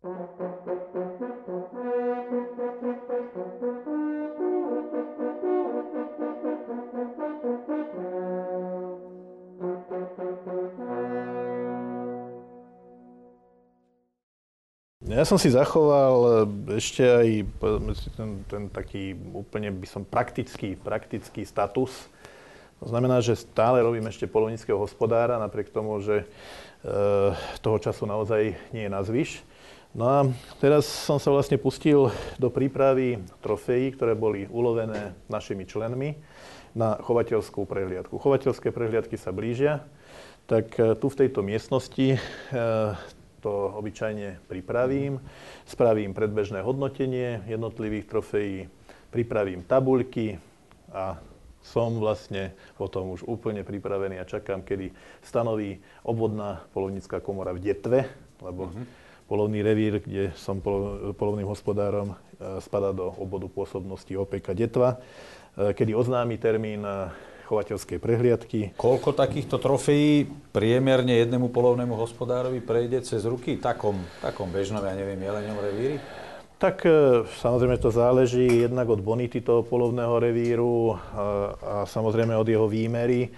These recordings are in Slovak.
Ja som si zachoval ešte aj ten taký úplne by som praktický status. To znamená, že stále robím ešte poľovníckeho hospodára, napriek tomu, že toho času naozaj nie je nazvyš. No a teraz som sa vlastne pustil do prípravy trofejí, ktoré boli ulovené našimi členmi na chovateľskú prehliadku. Chovateľské prehliadky sa blížia, tak tu v tejto miestnosti to obyčajne pripravím, spravím predbežné hodnotenie jednotlivých trofejí, pripravím tabuľky a som vlastne potom už úplne pripravený a čakám, kedy stanoví obvodná poľovnícka komora v Detve, lebo poľovný revír, kde som poľovným hospodárom, spadá do obvodu pôsobnosti OPK Detva, kedy oznámi termín chovateľskej prehliadky. Koľko takýchto trofejí priemerne jednému poľovnému hospodárovi prejde cez ruky? Takom bežnom, ja neviem, jeleňom revíri? Tak samozrejme to záleží jednak od bonity toho poľovného revíru a samozrejme od jeho výmery,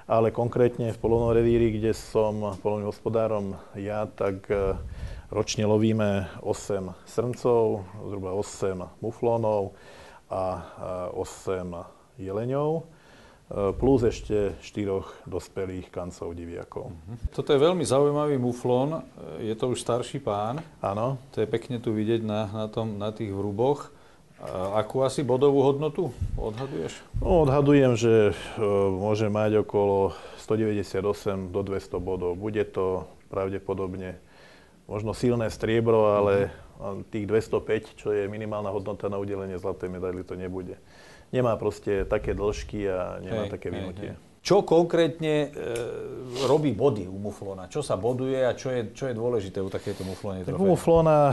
ale konkrétne v poľovnom revíri, kde som poľovným hospodárom ja, tak ročne lovíme 8 srncov, zhruba 8 muflónov a 8 jeleňov, plus ešte 4 dospelých kancov diviakov. Toto je veľmi zaujímavý muflón. Je to už starší pán. Áno. To je pekne tu vidieť na tých vrúboch. Akú asi bodovú hodnotu odhaduješ? No, odhadujem, že môže mať okolo 198 do 200 bodov. Bude to pravdepodobne možno silné striebro, ale tých 205, čo je minimálna hodnota na udelenie zlatej medaily, to nebude. Nemá proste také dĺžky a nemá také vynutie. Čo konkrétne robí body u muflóna? Čo sa boduje a čo je dôležité u takéto muflónnej trofeje? U muflóna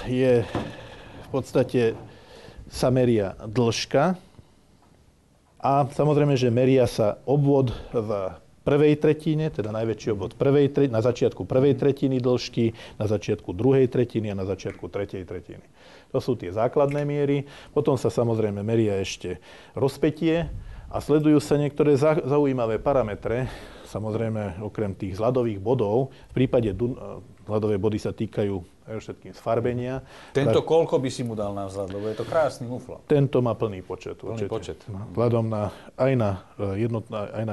je v podstate sa meria dĺžka a samozrejme, že meria sa obvod v prvej tretine, teda najväčší obvod na začiatku prvej tretiny dĺžky, na začiatku druhej tretiny a na začiatku tretej tretiny. To sú tie základné miery. Potom sa samozrejme meria ešte rozpätie a sledujú sa niektoré zaujímavé parametre. Samozrejme, okrem tých ľadových bodov, v prípade ľadové body sa týkajú aj všetkým sfarbenia. Tento koľko by si mu dal na vzhľad, lebo je to krásny muflón. Tento má plný počet. Plný počet. Vzhľadom aj na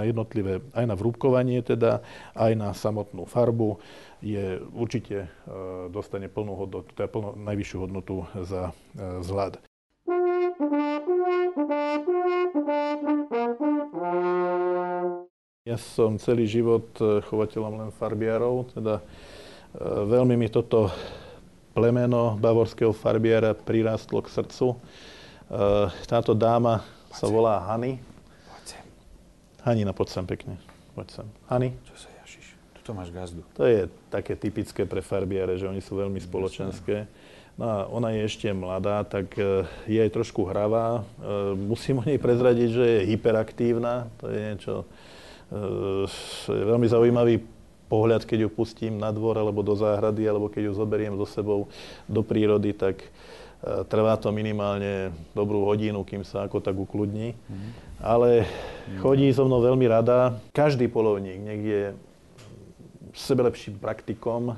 jednotlivé, aj na vrúbkovanie teda, aj na samotnú farbu je určite dostane plnú hodnotu, teda najvyššiu hodnotu za vzhľad. Ja som celý život chovateľom len farbiarov, teda veľmi mi toto plemeno bavorského farbiara prirástlo k srdcu. Táto dáma sa volá Hany. Hanina, poď sem pekne. Poď sem. Hany. Čo sa jašíš? Tuto máš gazdu. To je také typické pre farbiare, že oni sú veľmi spoločenské. No a ona je ešte mladá, tak je aj trošku hravá. Musím o nej prezradiť, že je hyperaktívna. To je niečo veľmi zaujímavý pohľad, keď ju pustím na dvor, alebo do záhrady, alebo keď ju zoberiem so sebou do prírody, tak trvá to minimálne dobrú hodinu, kým sa ako tak ukludní. Ale chodí so mnou veľmi rada. Každý poľovník nech je sebelepším praktikom,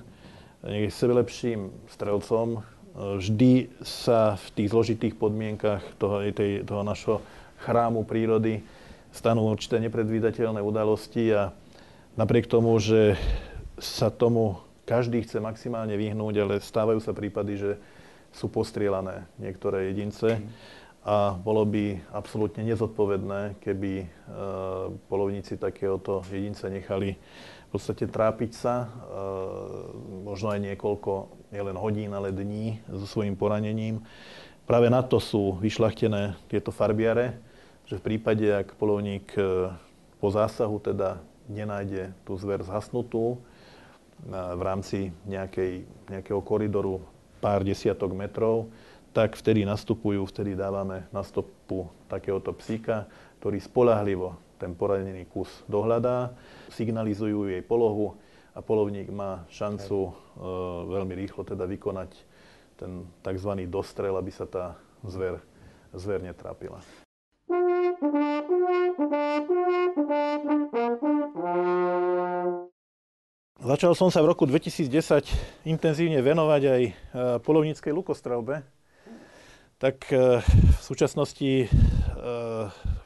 nech je sebelepším strelcom. Vždy sa v tých zložitých podmienkach toho našho chrámu prírody stanú určité nepredvídateľné udalosti a napriek tomu, že sa tomu každý chce maximálne vyhnúť, ale stávajú sa prípady, že sú postrielané niektoré jedince a bolo by absolútne nezodpovedné, keby poľovníci takéhoto jedince nechali v podstate trápiť sa, možno aj niekoľko, nielen hodín, ale dní so svojím poranením. Práve na to sú vyšľachtené tieto farbiare, že v prípade, ak poľovník po zásahu teda nenájde tú zver zhasnutú v rámci nejakého koridoru pár desiatok metrov, tak vtedy dávame na stopu takéhoto psíka, ktorý spoľahlivo ten poranený kus dohľadá, signalizujú jej polohu a poľovník má šancu veľmi rýchlo teda vykonať ten tzv. Dostrel, aby sa tá zver netrápila. Začal som sa v roku 2010 intenzívne venovať aj poľovníckej lukostrelbe. Tak v súčasnosti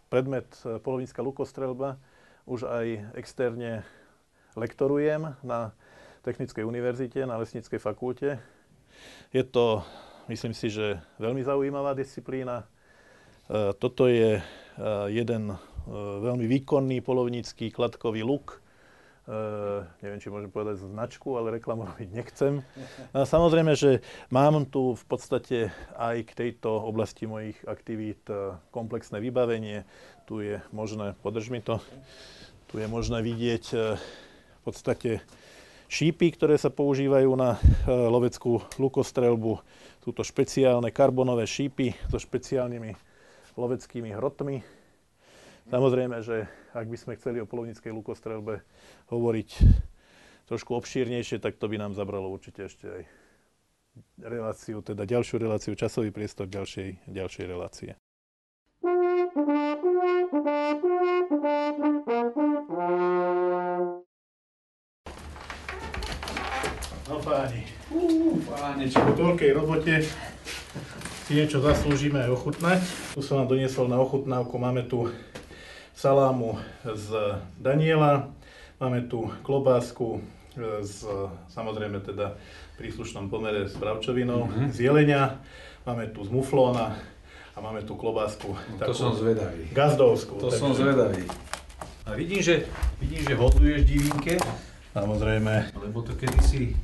predmet poľovnícka lukostrelba už aj externe lektorujem na Technickej univerzite, na Lesníckej fakulte. Je to, myslím si, že veľmi zaujímavá disciplína. Toto je jeden veľmi výkonný poľovnícky kladkový luk. Neviem, či môžem povedať značku, ale reklamu robiť nechcem. Samozrejme, že mám tu v podstate aj k tejto oblasti mojich aktivít komplexné vybavenie. Tu je možné, podrž mi to, tu je možné vidieť v podstate šípy, ktoré sa používajú na loveckú lukostrelbu. Sú to špeciálne karbonové šípy so špeciálnymi loveckými hrotmi. Samozrejme, že ak by sme chceli o poľovníckej lukostrelbe hovoriť trošku obšírnejšie, tak to by nám zabralo určite ešte aj reláciu, teda ďalšiu reláciu, časový priestor ďalšej relácie. No páni, po toľkej robote si niečo zaslúžime aj ochutnať. Tu som vám doniesol na ochutnávku, máme tu salámu z Daniela, máme tu klobásku samozrejme teda v príslušnom pomere s bravčovinou, z jelenia, máme tu z muflóna a máme tu klobásku to som zvedavý. Gazdovskú. To som zvedavý. A vidím, že hoduješ divinke. Samozrejme. Lebo to kedysi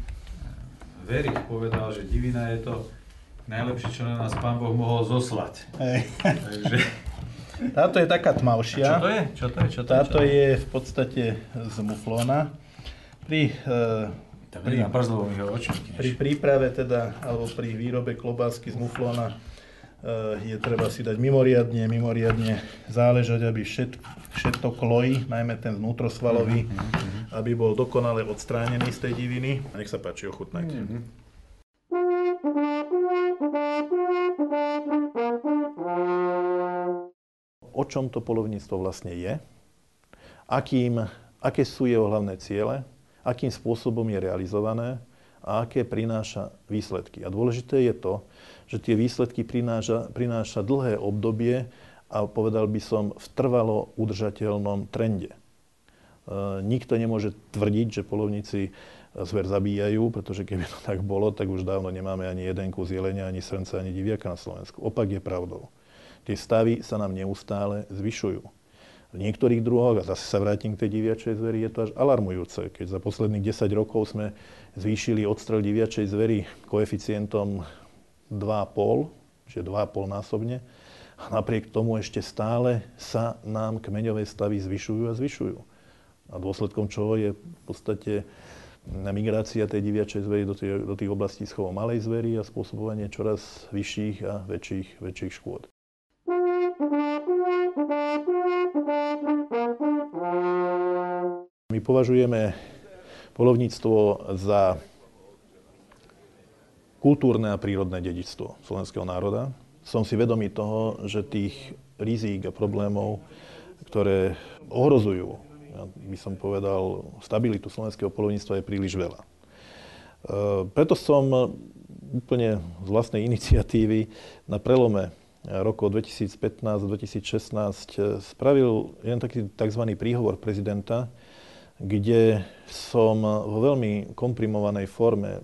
Verich povedal, že divina je to najlepšie, čo na nás Pán Boh mohol zoslať. Takže... Táto je taká tmavšia. Čo to je? Táto je v podstate z muflóna. Pri príprave teda, alebo pri výrobe klobásky z muflóna je treba si dať mimoriadne záležať, aby všetko klojí, najmä ten vnútrosvalový, aby bol dokonale odstránený z tej diviny. Nech sa páči, ochutnajte. O čom to poľovníctvo vlastne je, aké sú jeho hlavné ciele, akým spôsobom je realizované a aké prináša výsledky. A dôležité je to, že tie výsledky prináša dlhé obdobie a povedal by som v trvalo udržateľnom trende. Nikto nemôže tvrdiť, že poľovníci zver zabíjajú, pretože keby to tak bolo, tak už dávno nemáme ani jeden kus jelenia, ani srnca, ani diviaka na Slovensku. Opak je pravdou. Tie stavy sa nám neustále zvyšujú. V niektorých druhoch, a zase sa vrátim k tej diviačej zveri, je to až alarmujúce. Keď za posledných 10 rokov sme zvýšili odstrel diviačej zveri koeficientom 2,5, čiže 2,5 násobne, a napriek tomu ešte stále sa nám kmeňové stavy zvyšujú a zvyšujú. A dôsledkom čoho je v podstate migrácia tej diviačej zveri do tých oblastí schovov malej zveri a spôsobovanie čoraz vyšších a väčších škôd. My považujeme poľovníctvo za kultúrne a prírodné dedičstvo slovenského národa. Som si vedomý toho, že tých rizík a problémov, ktoré ohrozujú, ja by som povedal, stabilitu slovenského poľovníctva je príliš veľa. Preto som úplne z vlastnej iniciatívy na prelome rokov 2015-2016 spravil jeden taký tzv. Príhovor prezidenta, kde som vo veľmi komprimovanej forme,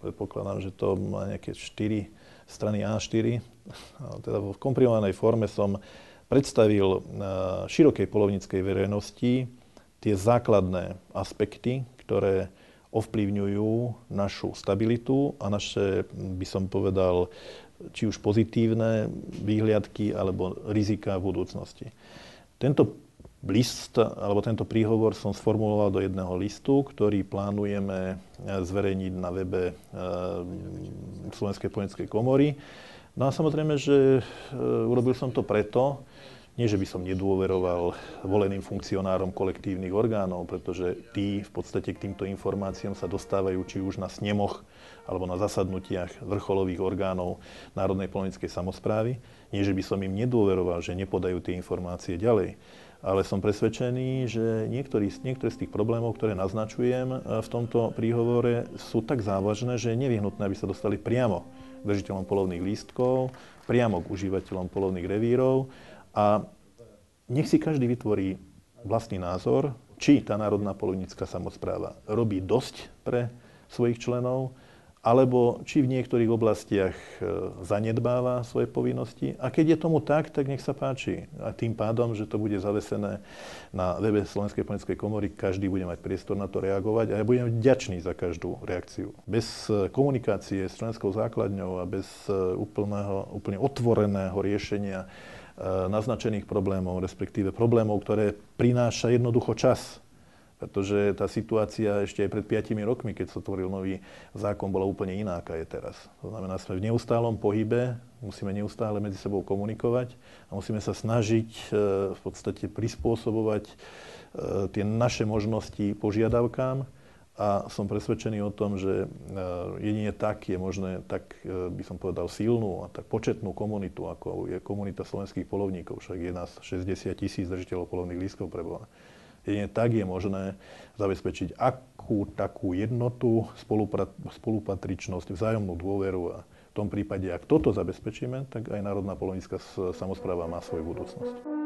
predpokladám, že to má nejaké 4 strany A4, teda v komprimovanej forme som predstavil širokej poľovníckej verejnosti tie základné aspekty, ktoré ovplyvňujú našu stabilitu a naše, by som povedal, či už pozitívne výhliadky alebo rizika v budúcnosti. Tento list, alebo tento príhovor som sformuloval do jedného listu, ktorý plánujeme zverejniť na webe Slovenskej poľovníckej komory. No a samozrejme, že urobil som to preto, Nie, že by som nedôveroval voleným funkcionárom kolektívnych orgánov, pretože tí v podstate k týmto informáciám sa dostávajú či už na snemoch alebo na zasadnutiach vrcholových orgánov Národnej poľnohospodárskej samosprávy. Nie, že by som im nedôveroval, že nepodajú tie informácie ďalej. Ale som presvedčený, že niektoré z tých problémov, ktoré naznačujem v tomto príhovore, sú tak závažné, že je nevyhnutné, aby sa dostali priamo k držiteľom poľovných lístkov, priamo k užívateľom poľovných revírov a nech si každý vytvorí vlastný názor, či tá Národná poľovnícka samospráva robí dosť pre svojich členov, alebo či v niektorých oblastiach zanedbáva svoje povinnosti. A keď je tomu tak nech sa páči. A tým pádom, že to bude zavesené na webe Slovenskej poľnohospodárskej komory, každý bude mať priestor na to reagovať a ja budem vďačný za každú reakciu. Bez komunikácie s členskou základňou a bez úplne otvoreného riešenia naznačených problémov, respektíve problémov, ktoré prináša jednoducho čas. Pretože tá situácia ešte aj pred 5 rokmi, keď sa tvoril nový zákon, bola úplne iná, aká je teraz. To znamená, sme v neustálom pohybe, musíme neustále medzi sebou komunikovať a musíme sa snažiť v podstate prispôsobovať tie naše možnosti požiadavkám. A som presvedčený o tom, že jedine tak je možné, tak by som povedal, silnú a tak početnú komunitu, ako je komunita slovenských poľovníkov. Však je nás 60 000 držiteľov poľovných lístkov pre Boha. Jedine tak je možné zabezpečiť akú takú jednotu, spolupatričnosť, vzájomnú dôveru a v tom prípade, ak toto zabezpečíme, tak aj Národná poľovnícka samospráva má svoju budúcnosť.